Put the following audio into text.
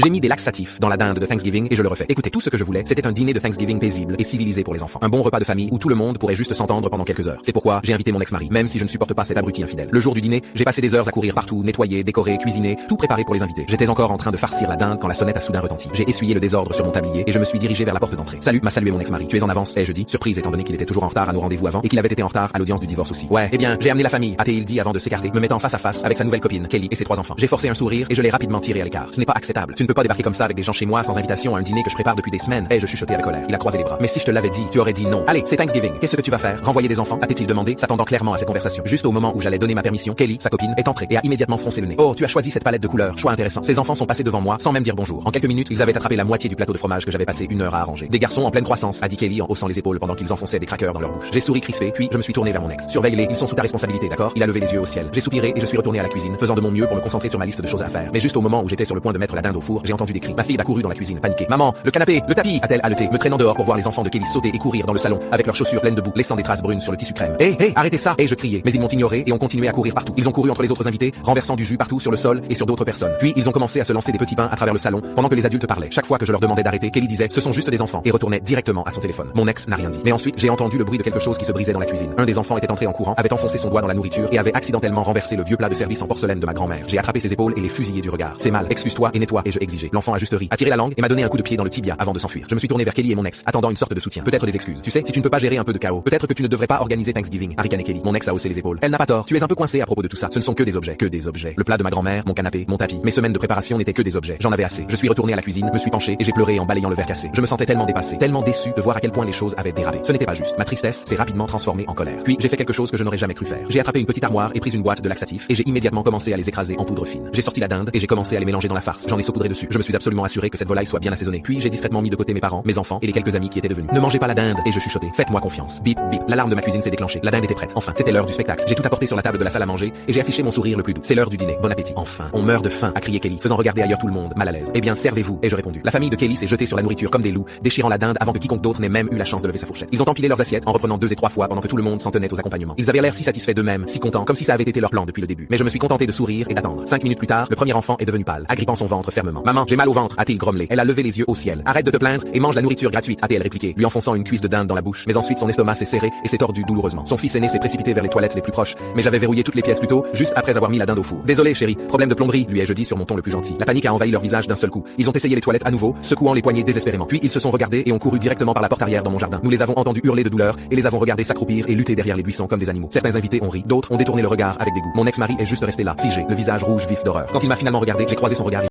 J'ai mis des laxatifs dans la dinde de Thanksgiving et je le refais. Écoutez, tout ce que je voulais, c'était un dîner de Thanksgiving paisible et civilisé pour les enfants. Un bon repas de famille où tout le monde pourrait juste s'entendre pendant quelques heures. C'est pourquoi j'ai invité mon ex-mari, même si je ne supporte pas cet abruti infidèle. Le jour du dîner, j'ai passé des heures à courir partout, nettoyer, décorer, cuisiner, tout préparer pour les invités. J'étais encore en train de farcir la dinde quand la sonnette a soudain retenti. J'ai essuyé le désordre sur mon tablier et je me suis dirigé vers la porte d'entrée. Salut, m'a salué mon ex-mari. Tu es en avance, ai-je dit, surprise étant donné qu'il était toujours en retard à nos rendez-vous avant et qu'il avait été en retard à l'audience du divorce aussi. Ouais, eh bien, j'ai amené la famille, a-t-il dit avant de s'écarter, me mettant face à face avec sa nouvelle copine, Kelly, et ses 3 enfants. J'ai forcé un sourire et je l'ai rapidement tiré à l'écart. Ce n'est pas acceptable. Tu ne peux pas débarquer comme ça avec des gens chez moi sans invitation à un dîner que je prépare depuis des semaines. Ai-je chuchoté avec colère. Il a croisé les bras. Mais si je te l'avais dit, tu aurais dit non. Allez, c'est Thanksgiving. Qu'est-ce que tu vas faire? Renvoyer des enfants? A-t-il demandé, s'attendant clairement à ces conversations. Juste au moment où j'allais donner ma permission, Kelly, sa copine, est entrée et a immédiatement froncé le nez. Oh, tu as choisi cette palette de couleurs. Choix intéressant. Ces enfants sont passés devant moi sans même dire bonjour. En quelques minutes, ils avaient attrapé la moitié du plateau de fromage que j'avais passé 1 heure à arranger. Des garçons en pleine croissance, a dit Kelly en haussant les épaules pendant qu'ils enfonçaient des crackers dans leur bouche. J'ai souri crispé, puis je me suis tourné vers mon ex. Surveille-les, ils sont sous ta responsabilité, d'accord? Il a levé les yeux au ciel. J'ai soupiré et je suis retourné à la cuisine, faisant de mon mieux pour me concentrer sur ma liste de choses à faire. Mais juste au moment où j'étais sur le point de mettre la dinde au four, j'ai entendu des cris. Ma fille a couru dans la cuisine, paniquée. Maman, le canapé, le tapis, a-t-elle haleté, me traînant dehors pour voir les enfants de Kelly sauter et courir dans le salon avec leurs chaussures pleines de boue, laissant des traces brunes sur le tissu crème. Hé, arrêtez ça! Et je criais, mais ils m'ont ignoré et ont continué à courir partout. Ils ont couru entre les autres invités, renversant du jus partout sur le sol et sur d'autres personnes. Puis ils ont commencé à se lancer des petits pains à travers le salon pendant que les adultes parlaient. Chaque fois que je leur demandais d'arrêter, Kelly disait ce sont juste des enfants et retournait directement à son téléphone. Mon ex n'a rien dit. Mais ensuite, j'ai entendu le bruit de quelque chose qui se brisait dans la cuisine. Un des enfants était entré en courant, avait enfoncé son doigt dans la nourriture et avait accidentellement renversé le vieux plat de service en porcelaine de ma grand-mère. J'ai attrapé ses épaules et les fusillé du regard. C'est mal, excuse-toi et nettoie, et je exigeais. L'enfant a juste ri, a tiré la langue et m'a donné un coup de pied dans le tibia avant de s'enfuir. Je me suis tourné vers Kelly et mon ex, attendant une sorte de soutien. Peut-être des excuses. Tu sais, si tu ne peux pas gérer un peu de chaos, peut-être que tu ne devrais pas organiser Thanksgiving. A ricané Kelly. Mon ex a haussé les épaules. Elle n'a pas tort. Tu es un peu coincé à propos de tout ça. Ce ne sont que des objets. Que des objets. Le plat de ma grand-mère, mon canapé, mon tapis. Mes semaines de préparation n'étaient que des objets. J'en avais assez. Je suis retourné à la cuisine, me suis penché et j'ai pleuré en balayant le verre cassé. Je me sentais tellement dépassé, tellement déçu de voir à quel point les choses avaient dérapé. Ce n'était pas juste. Ma tristesse s'est rapidement transformée en colère. Puis j'ai fait quelque chose que je n'aurais jamais cru faire. J'ai attrapé une petite armoire et pris une boîte de laxatifs et j'ai immédiatement commencé à les écraser en poudre fine. J'ai sorti la dinde et j'ai commencé à les mélanger dans la farce. J'en ai saupoudré dessus. Je me suis absolument assuré que cette volaille soit bien assaisonnée. Puis j'ai discrètement mis de côté mes parents, mes enfants et les quelques amis qui étaient devenus. Ne mangez pas la dinde et je chuchotais. Faites-moi confiance. Bip bip. L'alarme de ma cuisine s'est déclenchée. La dinde était prête. Enfin, c'était l'heure du spectacle. J'ai tout apporté sur la table de la salle à manger et j'ai affiché mon sourire le plus doux. C'est l'heure du dîner. Bon appétit. Enfin, on meurt de faim, a crié Kelly, faisant regarder ailleurs tout le monde, mal à l'aise. Eh bien, servez-vous, ai-je répondu. La famille de Kelly s'est jetée sur la nourriture comme des loups, déchirant la dinde avant que quiconque d'autre n'ait même eu la chance de lever sa fourchette. Ils ont empilé leurs assiettes en reprenant 2 et 3 fois pendant que tout le monde s'en tenait aux accompagnements. Ils avaient l'air si satisfaits d'eux-mêmes, si contents, comme si ça avait été leur plan depuis le début. Mais je me suis contenté de sourire et d'attendre. 5 minutes plus tard, le premier enfant est devenu pâle, agrippant son ventre fermement. Maman, j'ai mal au ventre, a-t-il grommelé. Elle a levé les yeux au ciel. Arrête de te plaindre et mange la nourriture gratuite, a-t-elle répliqué, lui enfonçant une cuisse de dinde dans la bouche. Mais ensuite son estomac s'est serré et s'est tordu douloureusement. Son fils aîné s'est précipité vers les toilettes les plus proches, mais j'avais verrouillé toutes les pièces plus tôt, juste après avoir mis la dinde au four. Désolé, chérie, problème de plomberie, lui ai-je dit sur mon ton le plus gentil. La panique a envahi leur visage d'un seul coup. Ils ont essayé les toilettes à nouveau, secouant les poignets désespérément. Puis ils se sont regardés et ont couru directement par la porte arrière dans mon jardin. Nous les avons entendus hurler de douleur et les avons regardés s'accroupir et lutter derrière les buissons comme des animaux. Certains invités ont ri, d'autres ont détourné le regard avec dégoût. Mon ex-mari est juste resté là, figé, le visage rouge vif d'horreur. Quand il m'a finalement regardé, j'ai croisé son regard